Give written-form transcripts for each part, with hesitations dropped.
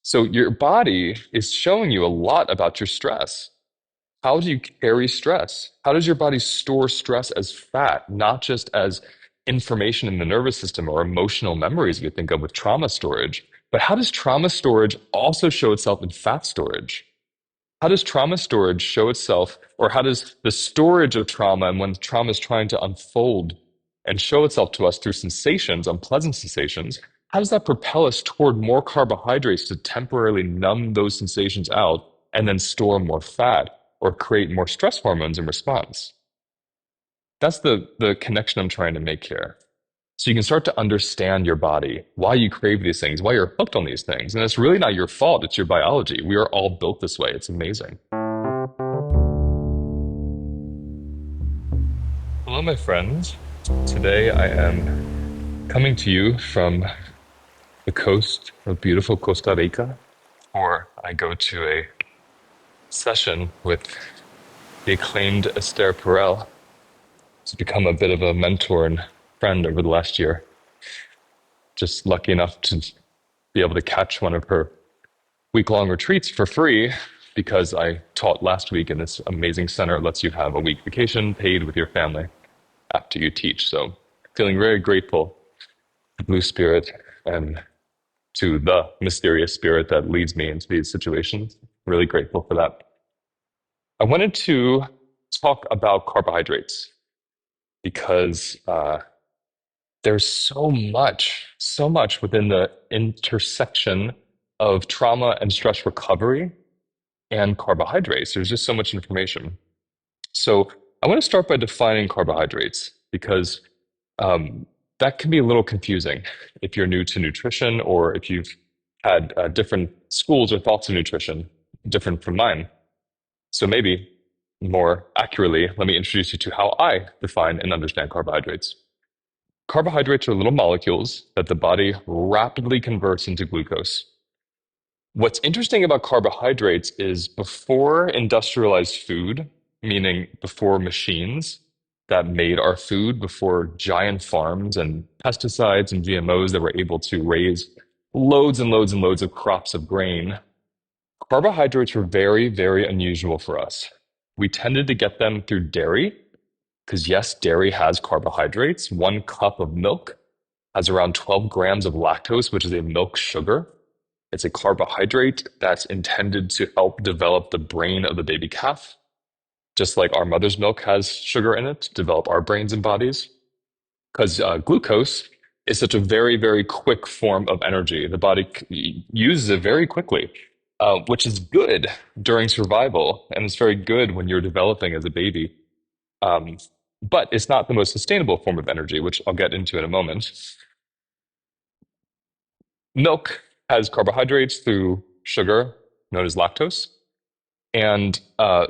So your body is showing you a lot about your stress. How do you carry stress? How does your body store stress as fat, not just as information in the nervous system or emotional memories we think of with trauma storage? But how does trauma storage also show itself in fat storage? How does trauma storage show itself, or how does the storage of trauma and when trauma is trying to unfold and show itself to us through sensations, unpleasant sensations, how does that propel us toward more carbohydrates to temporarily numb those sensations out and then store more fat or create more stress hormones in response? That's the connection I'm trying to make here. So you can start to understand your body, why you crave these things, why you're hooked on these things. And it's really not your fault, it's your biology. We are all built this way. It's amazing. Hello, my friends. Today I am coming to you from the coast of beautiful Costa Rica, or I go to a session with the acclaimed Esther Perel. She's become a bit of a mentor and friend over the last year. Just lucky enough to be able to catch one of her week-long retreats for free because I taught last week in this amazing center. It lets you have a week vacation paid with your family after you teach. So feeling very grateful to Blue Spirit and to the mysterious spirit that leads me into these situations. Really grateful for that. I wanted to talk about carbohydrates because there's so much within the intersection of trauma and stress recovery and carbohydrates. There's just so much information. So I want to start by defining carbohydrates because um, that can be a little confusing if you're new to nutrition or if you've had different schools or thoughts of nutrition, different from mine. So maybe more accurately, let me introduce you to how I define and understand carbohydrates. Carbohydrates are little molecules that the body rapidly converts into glucose. What's interesting about carbohydrates is before industrialized food, meaning before machines that made our food, before giant farms and pesticides and GMOs that were able to raise loads and loads and loads of crops of grain, carbohydrates were very, very unusual for us. We tended to get them through dairy, because yes, dairy has carbohydrates. 1 cup of milk has around 12 grams of lactose, which is a milk sugar. It's a carbohydrate that's intended to help develop the brain of the baby calf, just like our mother's milk has sugar in it to develop our brains and bodies. Because glucose is such a very, very quick form of energy. The body uses it very quickly, which is good during survival, and it's very good when you're developing as a baby. Um, but it's not the most sustainable form of energy, which I'll get into in a moment. Milk has carbohydrates through sugar, known as lactose. And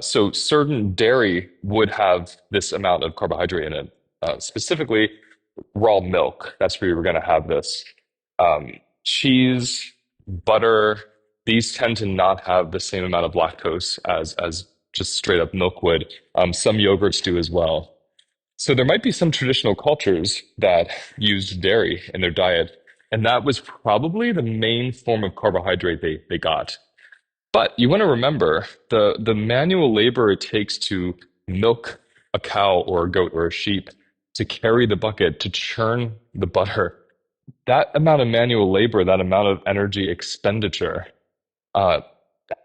so certain dairy would have this amount of carbohydrate in it, specifically raw milk. That's where you're going to have this. Cheese, butter, these tend to not have the same amount of lactose as just straight up milk would. Some yogurts do as well. So there might be some traditional cultures that used dairy in their diet, and that was probably the main form of carbohydrate they got. But you want to remember the manual labor it takes to milk a cow or a goat or a sheep, to carry the bucket, to churn the butter. That amount of manual labor, that amount of energy expenditure, uh,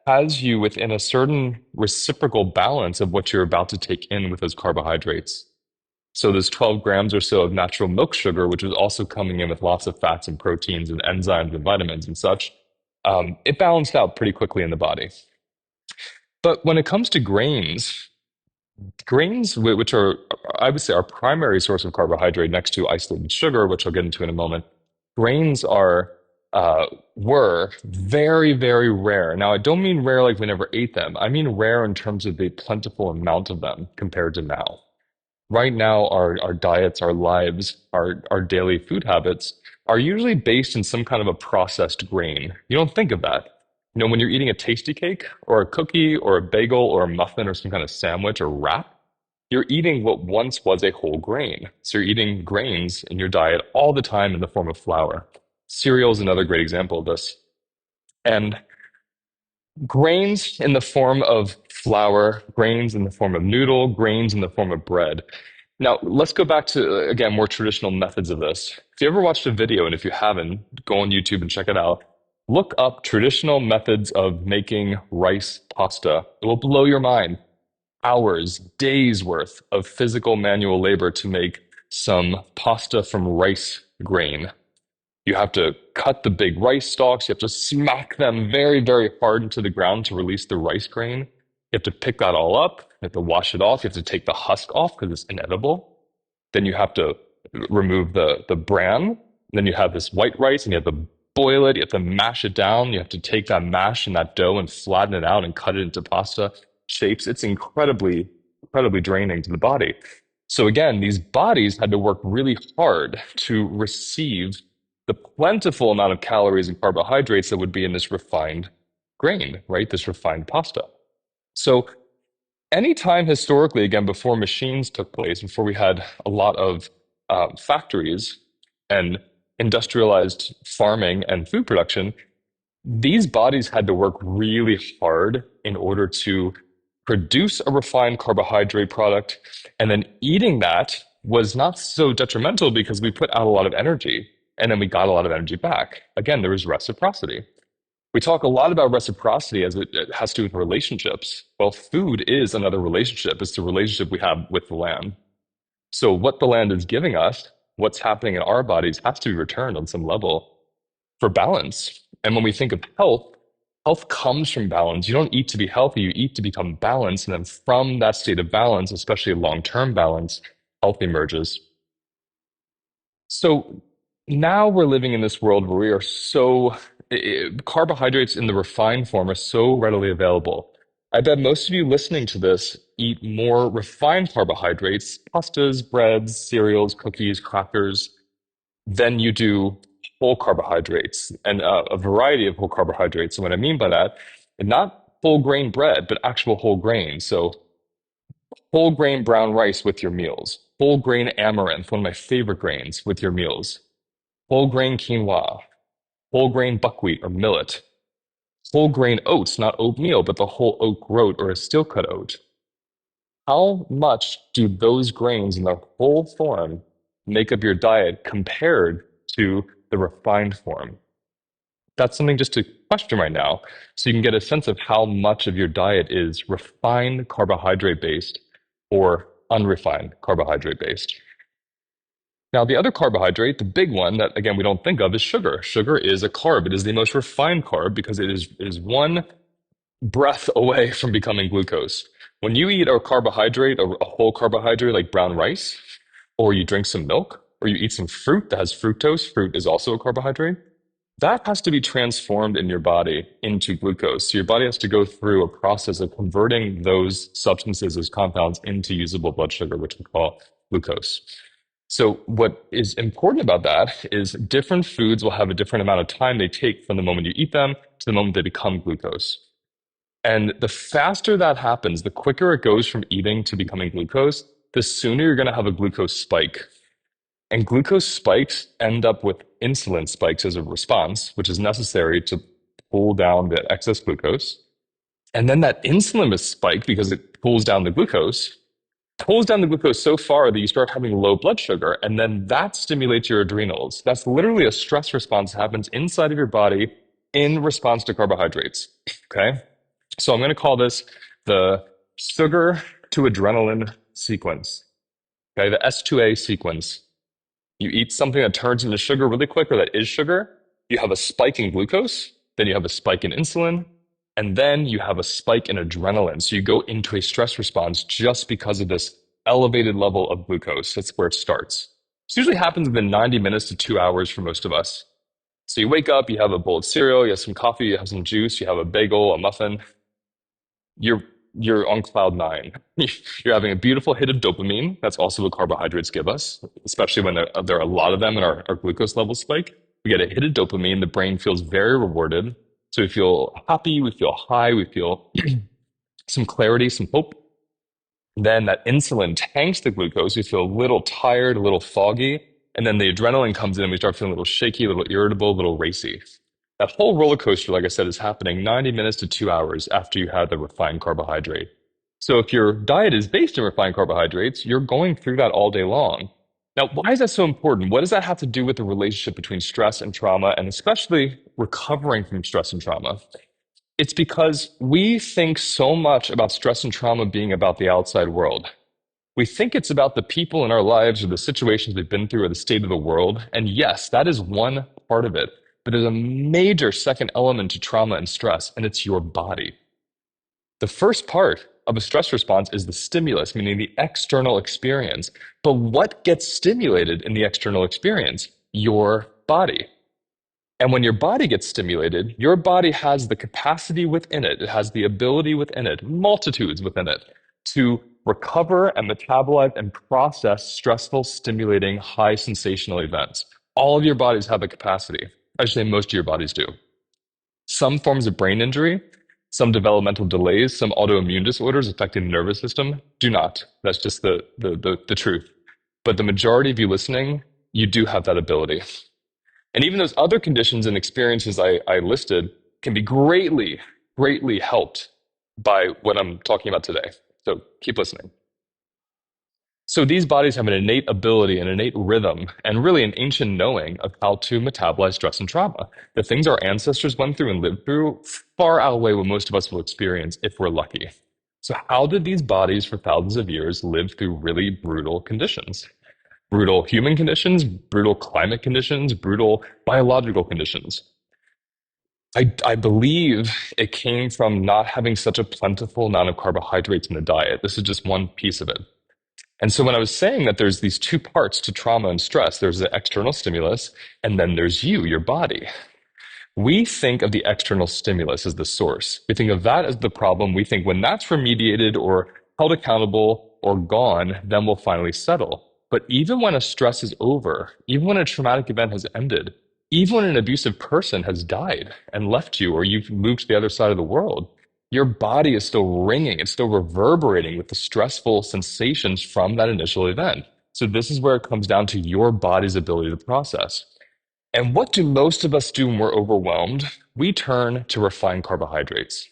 has you within a certain reciprocal balance of what you're about to take in with those carbohydrates. So there's 12 grams or so of natural milk sugar, which is also coming in with lots of fats and proteins and enzymes and vitamins and such. It balanced out pretty quickly in the body. But when it comes to grains, which are, I would say, our primary source of carbohydrate next to isolated sugar, which I'll get into in a moment, grains were very, very rare. Now, I don't mean rare like we never ate them. I mean rare in terms of the plentiful amount of them compared to now. Right now, our diets, our lives, our daily food habits are usually based in some kind of a processed grain. You don't think of that. When you're eating a tasty cake or a cookie or a bagel or a muffin or some kind of sandwich or wrap, you're eating what once was a whole grain. So you're eating grains in your diet all the time in the form of flour. Cereal is another great example of this. And grains in the form of flour, grains in the form of noodle, grains in the form of bread. Now, let's go back to, again, more traditional methods of this. If you ever watched a video, and if you haven't, go on YouTube and check it out. Look up traditional methods of making rice pasta. It will blow your mind. Hours, days worth of physical manual labor to make some pasta from rice grain. You have to cut the big rice stalks. You have to smack them very, very hard into the ground to release the rice grain. You have to pick that all up. You have to wash it off. You have to take the husk off because it's inedible. Then you have to remove the bran. Then you have this white rice and you have to boil it. You have to mash it down. You have to take that mash and that dough and flatten it out and cut it into pasta shapes. It's incredibly, incredibly draining to the body. So again, these bodies had to work really hard to receive the plentiful amount of calories and carbohydrates that would be in this refined grain, right? This refined pasta. So anytime historically, again, before machines took place, before we had a lot of factories and industrialized farming and food production, these bodies had to work really hard in order to produce a refined carbohydrate product. And then eating that was not so detrimental because we put out a lot of energy and then we got a lot of energy back. Again, there was reciprocity. We talk a lot about reciprocity as it has to do with relationships. Well, food is another relationship. It's the relationship we have with the land. So what the land is giving us, what's happening in our bodies has to be returned on some level for balance. And when we think of health, health comes from balance. You don't eat to be healthy, you eat to become balanced. And then from that state of balance, especially long-term balance, health emerges. So now we're living in this world where we are carbohydrates in the refined form are so readily available. I bet most of you listening to this eat more refined carbohydrates, pastas, breads, cereals, cookies, crackers, than you do whole carbohydrates and a variety of whole carbohydrates. And what I mean by that, not whole grain bread, but actual whole grain. So whole grain brown rice with your meals, whole grain amaranth, one of my favorite grains, with your meals, whole grain quinoa, whole grain buckwheat or millet, whole grain oats, not oatmeal, but the whole oat groat or a steel cut oat. How much do those grains in their whole form make up your diet compared to the refined form? That's something just to question right now. So you can get a sense of how much of your diet is refined carbohydrate based or unrefined carbohydrate based. Now, the other carbohydrate, the big one that, again, we don't think of is sugar. Sugar is a carb. It is the most refined carb because it is one breath away from becoming glucose. When you eat a carbohydrate, a whole carbohydrate like brown rice, or you drink some milk, or you eat some fruit that has fructose, fruit is also a carbohydrate, that has to be transformed in your body into glucose. So your body has to go through a process of converting those substances, those compounds, into usable blood sugar, which we call glucose. So what is important about that is different foods will have a different amount of time they take from the moment you eat them to the moment they become glucose. And the faster that happens, the quicker it goes from eating to becoming glucose, the sooner you're going to have a glucose spike. And glucose spikes end up with insulin spikes as a response, which is necessary to pull down the excess glucose. And then that insulin must spike because it pulls down the glucose, so far that you start having low blood sugar. And then that stimulates your adrenals. That's literally a stress response that happens inside of your body in response to carbohydrates. Okay. So I'm going to call this the sugar to adrenaline sequence. Okay. The S2A sequence. You eat something that turns into sugar really quick or that is sugar, you have a spike in glucose, then you have a spike in insulin, and then you have a spike in adrenaline. So you go into a stress response just because of this elevated level of glucose. That's where it starts. This usually happens within 90 minutes to 2 hours for most of us. So you wake up, you have a bowl of cereal, you have some coffee, you have some juice, you have a bagel, a muffin. You're on cloud nine. You're having a beautiful hit of dopamine. That's also what carbohydrates give us, especially when there are a lot of them and our glucose levels spike. We get a hit of dopamine. The brain feels very rewarded. So we feel happy, we feel high, we feel some clarity, some hope. Then that insulin tanks the glucose. We feel a little tired, a little foggy. And then the adrenaline comes in and we start feeling a little shaky, a little irritable, a little racy. That whole roller coaster, like I said, is happening 90 minutes to 2 hours after you had the refined carbohydrate. So if your diet is based in refined carbohydrates, you're going through that all day long. Now, why is that so important? What does that have to do with the relationship between stress and trauma, and especially recovering from stress and trauma? It's because we think so much about stress and trauma being about the outside world. We think it's about the people in our lives or the situations we've been through or the state of the world. And yes, that is one part of it. But there's a major second element to trauma and stress, and it's your body. The first part of a stress response is the stimulus, meaning the external experience. But what gets stimulated in the external experience? Your body. And when your body gets stimulated, your body has the capacity within it, it has the ability within it, multitudes within it, to recover and metabolize and process stressful, stimulating, high sensational events. All of your bodies have the capacity. I should say most of your bodies do. Some forms of brain injury, some developmental delays, some autoimmune disorders affecting the nervous system do not. That's just the truth. But the majority of you listening, you do have that ability. And even those other conditions and experiences I listed can be greatly, greatly helped by what I'm talking about today. So keep listening. So these bodies have an innate ability, an innate rhythm, and really an ancient knowing of how to metabolize stress and trauma. The things our ancestors went through and lived through far outweigh what most of us will experience if we're lucky. So how did these bodies for thousands of years live through really brutal conditions? Brutal human conditions, brutal climate conditions, brutal biological conditions. I believe it came from not having such a plentiful amount of carbohydrates in the diet. This is just one piece of it. And so when I was saying that there's these two parts to trauma and stress, there's the external stimulus, and then there's you, your body. We think of the external stimulus as the source. We think of that as the problem. We think when that's remediated or held accountable or gone, then we'll finally settle. But even when a stress is over, even when a traumatic event has ended, even when an abusive person has died and left you or you've moved to the other side of the world, your body is still ringing, it's still reverberating with the stressful sensations from that initial event. So this is where it comes down to your body's ability to process. And what do most of us do when we're overwhelmed? We turn to refined carbohydrates,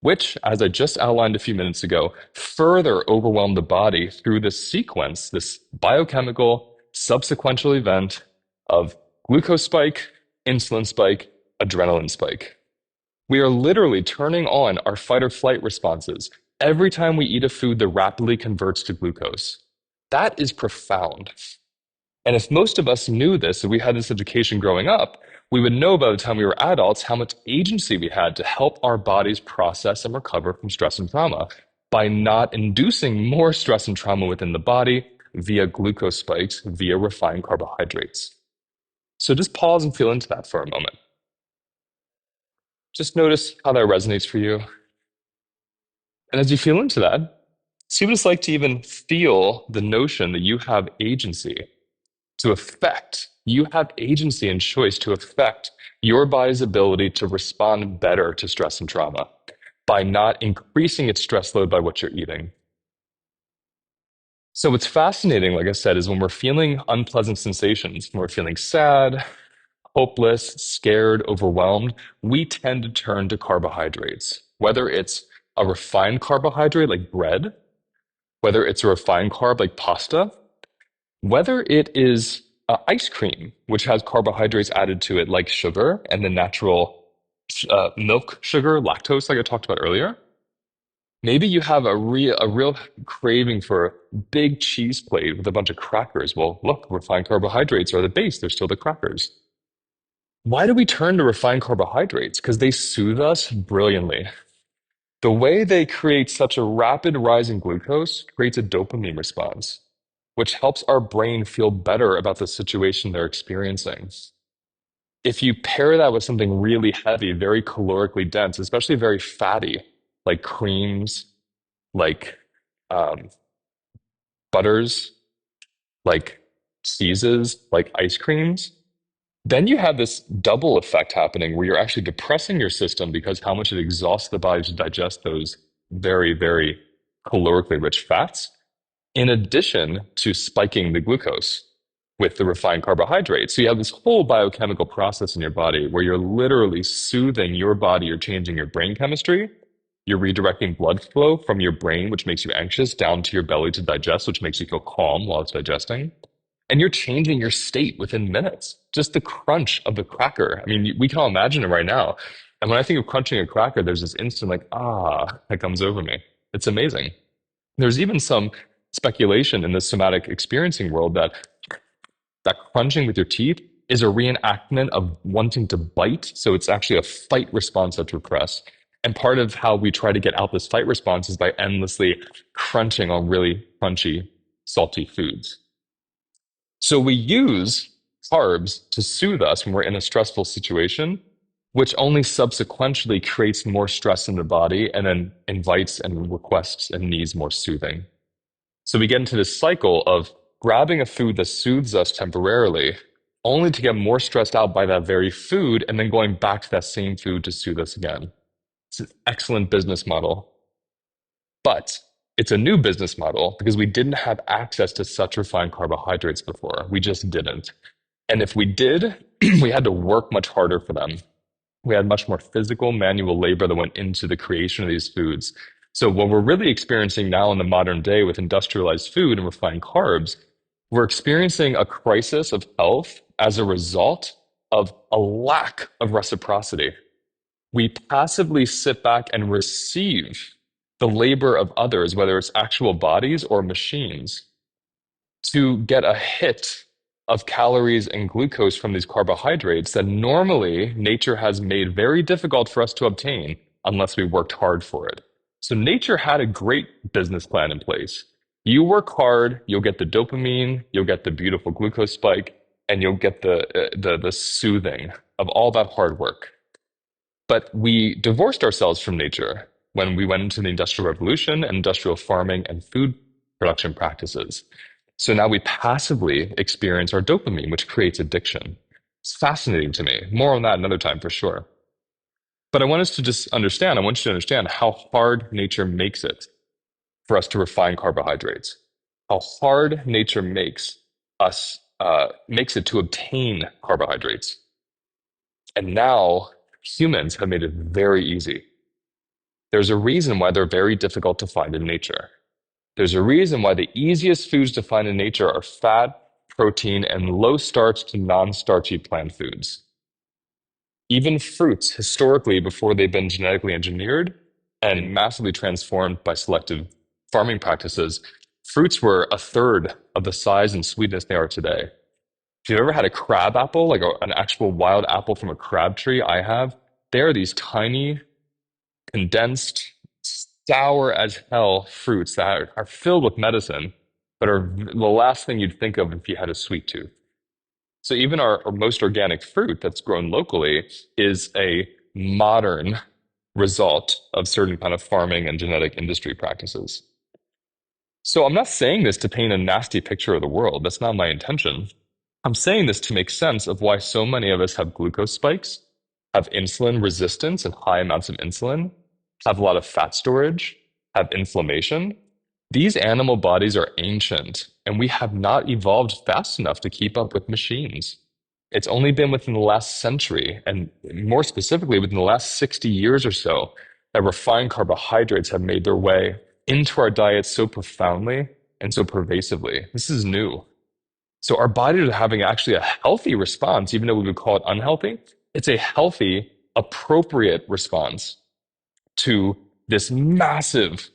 which, as I just outlined a few minutes ago, further overwhelm the body through this sequence, this biochemical subsequential event of glucose spike, insulin spike, adrenaline spike. We are literally turning on our fight or flight responses every time we eat a food that rapidly converts to glucose. That is profound. And if most of us knew this, if we had this education growing up, we would know by the time we were adults how much agency we had to help our bodies process and recover from stress and trauma by not inducing more stress and trauma within the body via glucose spikes, via refined carbohydrates. So just pause and feel into that for a moment. Just notice how that resonates for you. And as you feel into that, see what it's like to even feel the notion that you have agency to affect, you have agency and choice to affect your body's ability to respond better to stress and trauma by not increasing its stress load by what you're eating. So what's fascinating, like I said, is when we're feeling unpleasant sensations, when we're feeling sad, hopeless, scared, overwhelmed, we tend to turn to carbohydrates, whether it's a refined carbohydrate like bread, whether it's a refined carb like pasta, whether it is ice cream, which has carbohydrates added to it like sugar and the natural milk sugar, lactose, like I talked about earlier. Maybe you have a real craving for a big cheese plate with a bunch of crackers. Well, look, refined carbohydrates are the base. They're still the crackers. Why do we turn to refined carbohydrates? Because they soothe us brilliantly. The way they create such a rapid rise in glucose creates a dopamine response, which helps our brain feel better about the situation they're experiencing. If you pair that with something really heavy, very calorically dense, especially very fatty, like creams, like um, butters, like cheeses, like ice creams, then you have this double effect happening where you're actually depressing your system because how much it exhausts the body to digest those very, very calorically rich fats, in addition to spiking the glucose. with the refined carbohydrates. So you have this whole biochemical process in your body where you're literally soothing your body, you're changing your brain chemistry, you're redirecting blood flow from your brain, which makes you anxious, down to your belly to digest, which makes you feel calm while it's digesting. And you're changing your state within minutes. Just the crunch of the cracker. I mean, we can all imagine it right now. And when I think of crunching a cracker, there's this instant like, that comes over me. It's amazing. There's even some speculation in the somatic experiencing world that crunching with your teeth is a reenactment of wanting to bite. So it's actually a fight response that's repressed. And part of how we try to get out this fight response is by endlessly crunching on really crunchy, salty foods. So we use carbs to soothe us when we're in a stressful situation, which only subsequently creates more stress in the body and then invites and requests and needs more soothing. So we get into this cycle of grabbing a food that soothes us temporarily, only to get more stressed out by that very food and then going back to that same food to soothe us again. It's an excellent business model, but it's a new business model because we didn't have access to such refined carbohydrates before. We just didn't. And if we did, we had to work much harder for them. We had much more physical manual labor that went into the creation of these foods. So what we're really experiencing now in the modern day with industrialized food and refined carbs, we're experiencing a crisis of health as a result of a lack of reciprocity. We passively sit back and receive the labor of others, whether it's actual bodies or machines, to get a hit of calories and glucose from these carbohydrates that normally nature has made very difficult for us to obtain unless we worked hard for it. So nature had a great business plan in place. You work hard, you'll get the dopamine, you'll get the beautiful glucose spike, and you'll get the soothing of all that hard work. But we divorced ourselves from nature when we went into the Industrial Revolution and industrial farming and food production practices. So now we passively experience our dopamine, which creates addiction. It's fascinating to me. More on that another time for sure. But I want us to just understand, I want you to understand how hard nature makes it for us to refine carbohydrates, how hard nature makes it to obtain carbohydrates. And now humans have made it very easy. There's a reason why they're very difficult to find in nature. There's a reason why the easiest foods to find in nature are fat, protein, and low starch to non-starchy plant foods. Even fruits, historically, before they've been genetically engineered and massively transformed by selective farming practices, fruits were a third of the size and sweetness they are today. If you've ever had a crab apple, like an actual wild apple from a crab tree, I have, they are these tiny, condensed, sour as hell fruits that are filled with medicine, but are the last thing you'd think of if you had a sweet tooth. So even our most organic fruit that's grown locally is a modern result of certain kind of farming and genetic industry practices. So I'm not saying this to paint a nasty picture of the world. That's not my intention. I'm saying this to make sense of why so many of us have glucose spikes, have insulin resistance and high amounts of insulin, have a lot of fat storage, have inflammation. These animal bodies are ancient, and we have not evolved fast enough to keep up with machines. It's only been within the last century, and more specifically within the last 60 years or so, that refined carbohydrates have made their way into our diets so profoundly and so pervasively. This is new. So our bodies are having actually a healthy response, even though we would call it unhealthy. It's a healthy, appropriate response to this massive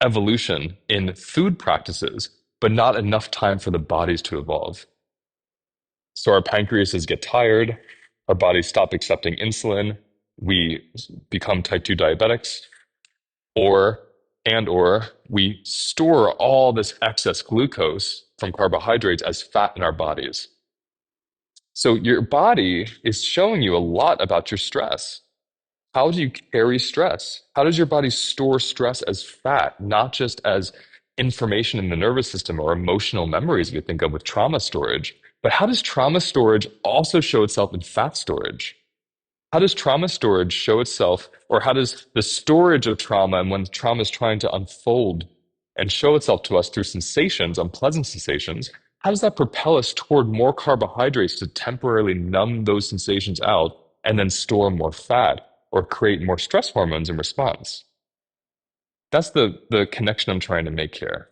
evolution in food practices, but not enough time for the bodies to evolve. So our pancreases get tired, our bodies stop accepting insulin, we become type 2 diabetics, or we store all this excess glucose from carbohydrates as fat in our bodies. So your body is showing you a lot about your stress. How do you carry stress? How does your body store stress as fat, not just as information in the nervous system or emotional memories you think of with trauma storage, but how does trauma storage also show itself in fat storage? How does trauma storage show itself, or how does the storage of trauma and when trauma is trying to unfold and show itself to us through sensations, unpleasant sensations, how does that propel us toward more carbohydrates to temporarily numb those sensations out and then store more fat or create more stress hormones in response? That's the connection I'm trying to make here.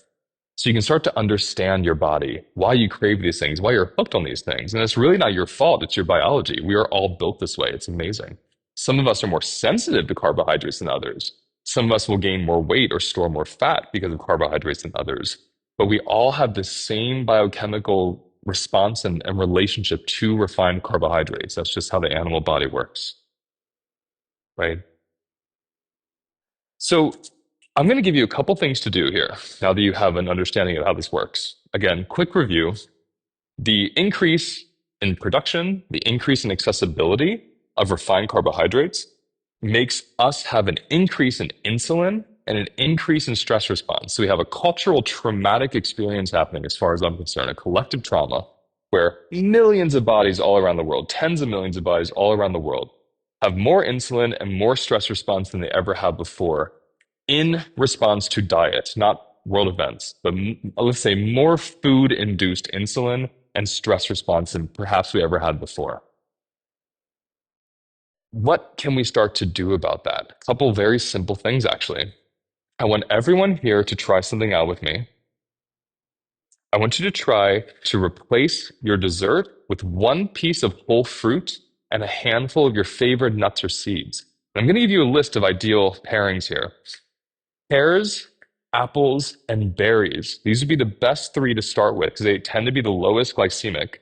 So you can start to understand your body, why you crave these things, why you're hooked on these things. And it's really not your fault, it's your biology. We are all built this way. It's amazing. Some of us are more sensitive to carbohydrates than others. Some of us will gain more weight or store more fat because of carbohydrates than others. But we all have the same biochemical response and relationship to refined carbohydrates. That's just how the animal body works, right? So I'm going to give you a couple things to do here now that you have an understanding of how this works. Again, quick review. The increase in production, the increase in accessibility of refined carbohydrates makes us have an increase in insulin and an increase in stress response. So we have a cultural traumatic experience happening, as far as I'm concerned, a collective trauma where millions of bodies all around the world, tens of millions of bodies all around the world, have more insulin and more stress response than they ever have before in response to diet, not world events, but let's say more food induced insulin and stress response than perhaps we ever had before. What can we start to do about that? A couple very simple things, actually. I want everyone here to try something out with me. I want you to try to replace your dessert with one piece of whole fruit and a handful of your favorite nuts or seeds. I'm going to give you a list of ideal pairings here. Pears, apples, and berries. These would be the best three to start with because they tend to be the lowest glycemic,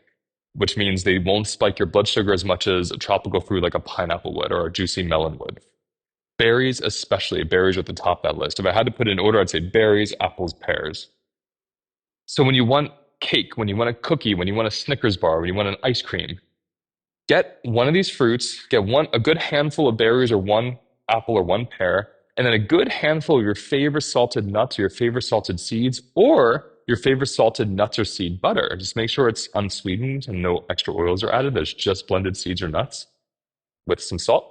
which means they won't spike your blood sugar as much as a tropical fruit like a pineapple would or a juicy melon would. Berries, especially, berries are at the top of that list. If I had to put it in order, I'd say berries, apples, pears. So when you want cake, when you want a cookie, when you want a Snickers bar, when you want an ice cream, get one of these fruits, get a good handful of berries or one apple or one pear, and then a good handful of your favorite salted nuts or your favorite salted seeds or your favorite salted nuts or seed butter. Just make sure it's unsweetened and no extra oils are added. There's just blended seeds or nuts with some salt.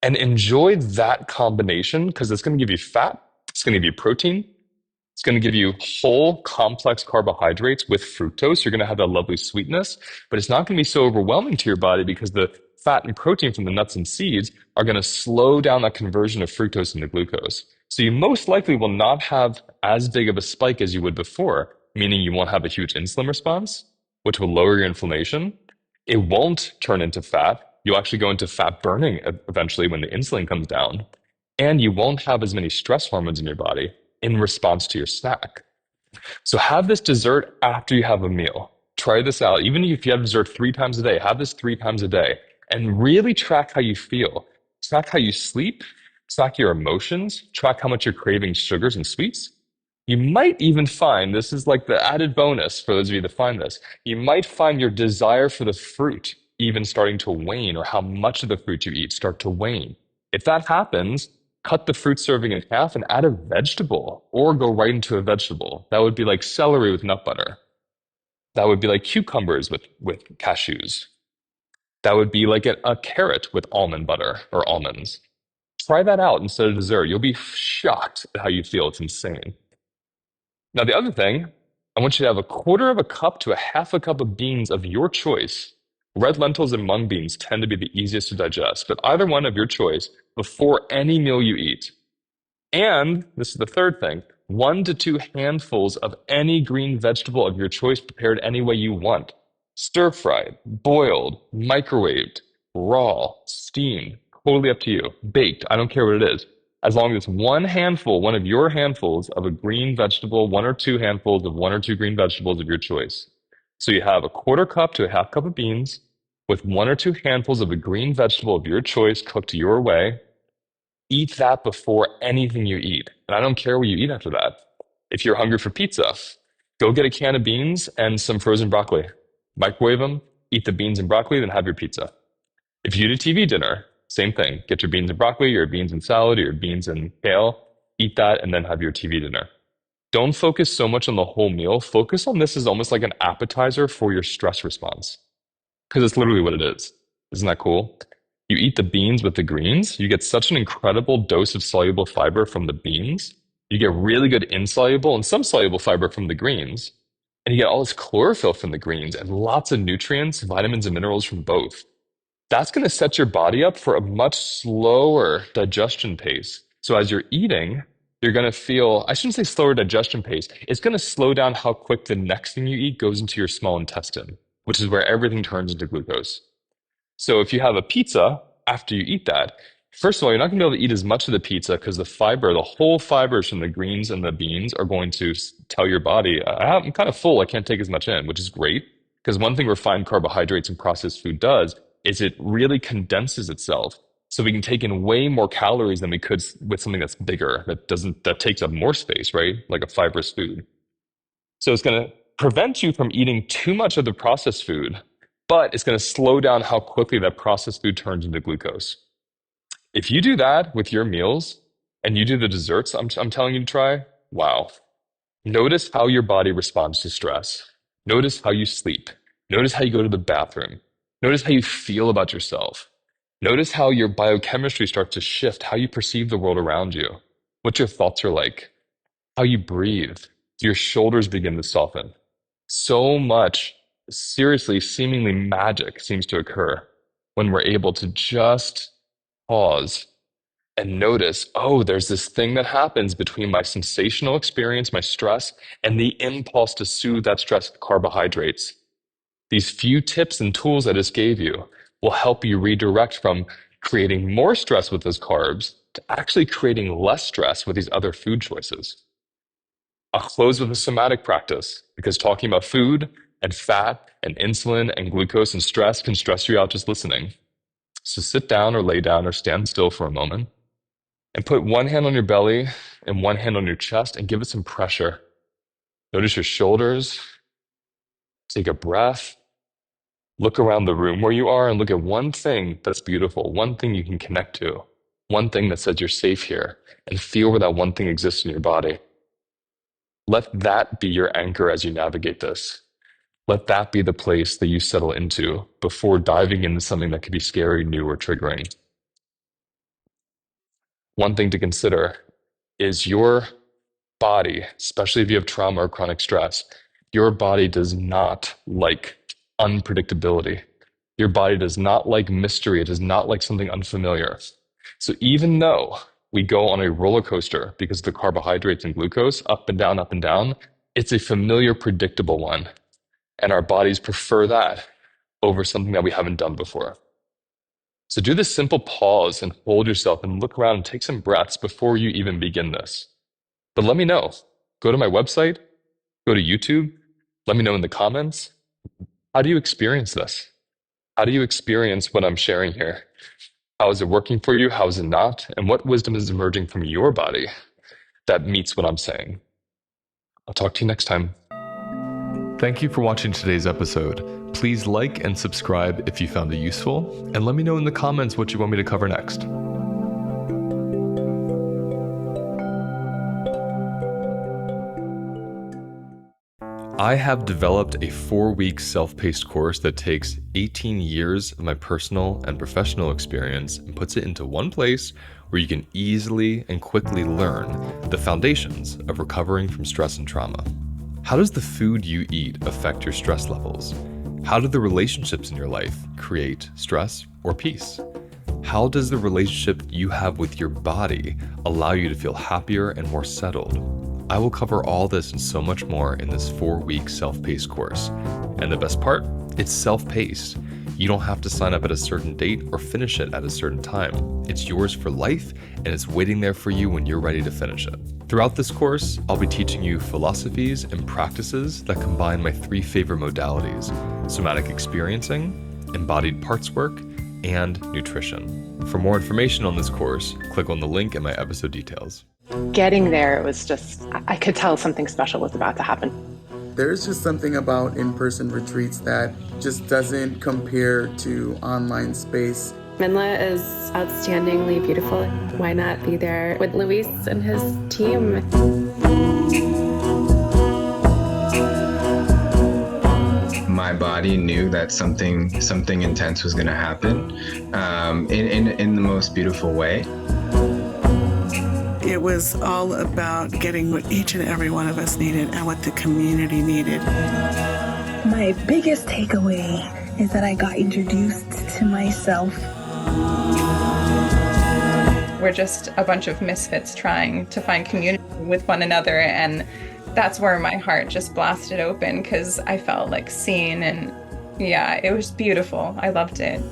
And enjoy that combination because it's going to give you fat, it's going to give you protein, it's going to give you whole complex carbohydrates with fructose. You're going to have that lovely sweetness, but it's not going to be so overwhelming to your body because the fat and protein from the nuts and seeds are going to slow down that conversion of fructose into glucose. So you most likely will not have as big of a spike as you would before, meaning you won't have a huge insulin response, which will lower your inflammation. It won't turn into fat. You'll actually go into fat burning eventually when the insulin comes down. And you won't have as many stress hormones in your body in response to your snack. So have this dessert after you have a meal. Try this out. Even if you have dessert 3 times a day, have this 3 times a day and really track how you feel. Track how you sleep, track your emotions, track how much you're craving sugars and sweets. You might even find, this is like the added bonus for those of you that find this, you might find your desire for the fruit even starting to wane or how much of the fruit you eat start to wane. If that happens, cut the fruit serving in half and add a vegetable or go right into a vegetable. That would be like celery with nut butter. That would be like cucumbers with cashews. That would be like a carrot with almond butter or almonds. Try that out instead of dessert. You'll be shocked at how you feel. It's insane. Now, the other thing, I want you to have a quarter of a cup to a half a cup of beans of your choice. Red lentils and mung beans tend to be the easiest to digest, but either one of your choice before any meal you eat. And this is the third thing, 1 to 2 handfuls of any green vegetable of your choice prepared any way you want. Stir fried, boiled, microwaved, raw, steamed, totally up to you. Baked, I don't care what it is. As long as it's one handful, one of your handfuls of a green vegetable, 1 or 2 handfuls of 1 or 2 green vegetables of your choice. So you have a quarter cup to a half cup of beans with 1 or 2 handfuls of a green vegetable of your choice cooked your way. Eat that before anything you eat. And I don't care what you eat after that. If you're hungry for pizza, go get a can of beans and some frozen broccoli. Microwave them, eat the beans and broccoli, then have your pizza. If you eat a TV dinner, same thing. Get your beans and broccoli, your beans and salad, or your beans and kale. Eat that and then have your TV dinner. Don't focus so much on the whole meal. Focus on this as almost like an appetizer for your stress response. Because it's literally what it is. Isn't that cool? You eat the beans with the greens, you get such an incredible dose of soluble fiber from the beans. You get really good insoluble and some soluble fiber from the greens. And you get all this chlorophyll from the greens and lots of nutrients, vitamins, and minerals from both. That's going to set your body up for a much slower digestion pace. So as you're eating, you're going to feel, I shouldn't say slower digestion pace, it's going to slow down how quick the next thing you eat goes into your small intestine, which is where everything turns into glucose. So if you have a pizza after you eat that, first of all, you're not going to be able to eat as much of the pizza because the fiber, the whole fibers from the greens and the beans are going to tell your body, I'm kind of full, I can't take as much in, which is great. Because one thing refined carbohydrates and processed food does is it really condenses itself. So we can take in way more calories than we could with something that's bigger, that takes up more space, right? Like a fibrous food. So it's going to prevent you from eating too much of the processed food, but it's going to slow down how quickly that processed food turns into glucose. If you do that with your meals and you do the desserts I'm telling you to try, wow. Notice how your body responds to stress. Notice how you sleep. Notice how you go to the bathroom. Notice how you feel about yourself. Notice how your biochemistry starts to shift, how you perceive the world around you, what your thoughts are like, how you breathe. Your shoulders begin to soften. So much, seriously, seemingly magic seems to occur when we're able to just pause and notice, oh, there's this thing that happens between my sensational experience, my stress, and the impulse to soothe that stress with carbohydrates. These few tips and tools I just gave you will help you redirect from creating more stress with those carbs to actually creating less stress with these other food choices. I'll close with a somatic practice because talking about food and fat and insulin and glucose and stress can stress you out just listening. So sit down or lay down or stand still for a moment and put one hand on your belly and one hand on your chest and give it some pressure. Notice your shoulders. Take a breath. Look around the room where you are and look at one thing that's beautiful, one thing you can connect to, one thing that says you're safe here, and feel where that one thing exists in your body. Let that be your anchor as you navigate this. Let that be the place that you settle into before diving into something that could be scary, new, or triggering. One thing to consider is your body, especially if you have trauma or chronic stress, your body does not like unpredictability. Your body does not like mystery. It does not like something unfamiliar. So even though we go on a roller coaster because of the carbohydrates and glucose, up and down, it's a familiar, predictable one. And our bodies prefer that over something that we haven't done before. So do this simple pause and hold yourself and look around and take some breaths before you even begin this. But let me know. Go to my website, go to YouTube, let me know in the comments. How do you experience this? How do you experience what I'm sharing here? How is it working for you? How is it not? And what wisdom is emerging from your body that meets what I'm saying? I'll talk to you next time. Thank you for watching today's episode. Please like and subscribe if you found it useful, and let me know in the comments what you want me to cover next. I have developed a 4-week self-paced course that takes 18 years of my personal and professional experience and puts it into one place where you can easily and quickly learn the foundations of recovering from stress and trauma. How does the food you eat affect your stress levels? How do the relationships in your life create stress or peace? How does the relationship you have with your body allow you to feel happier and more settled? I will cover all this and so much more in this 4-week self-paced course. And the best part, it's self-paced. You don't have to sign up at a certain date or finish it at a certain time. It's yours for life, and it's waiting there for you when you're ready to finish it. Throughout this course, I'll be teaching you philosophies and practices that combine my 3 favorite modalities: somatic experiencing, embodied parts work, and nutrition. For more information on this course, click on the link in my episode details. Getting there, it was just, I could tell something special was about to happen. There's just something about in-person retreats that just doesn't compare to online space. Minla is outstandingly beautiful. Why not be there with Luis and his team? My body knew that something intense was going to happen in the most beautiful way. It was all about getting what each and every one of us needed and what the community needed. My biggest takeaway is that I got introduced to myself. We're just a bunch of misfits trying to find community with one another, and that's where my heart just blasted open because I felt like seen, and yeah, it was beautiful. I loved it.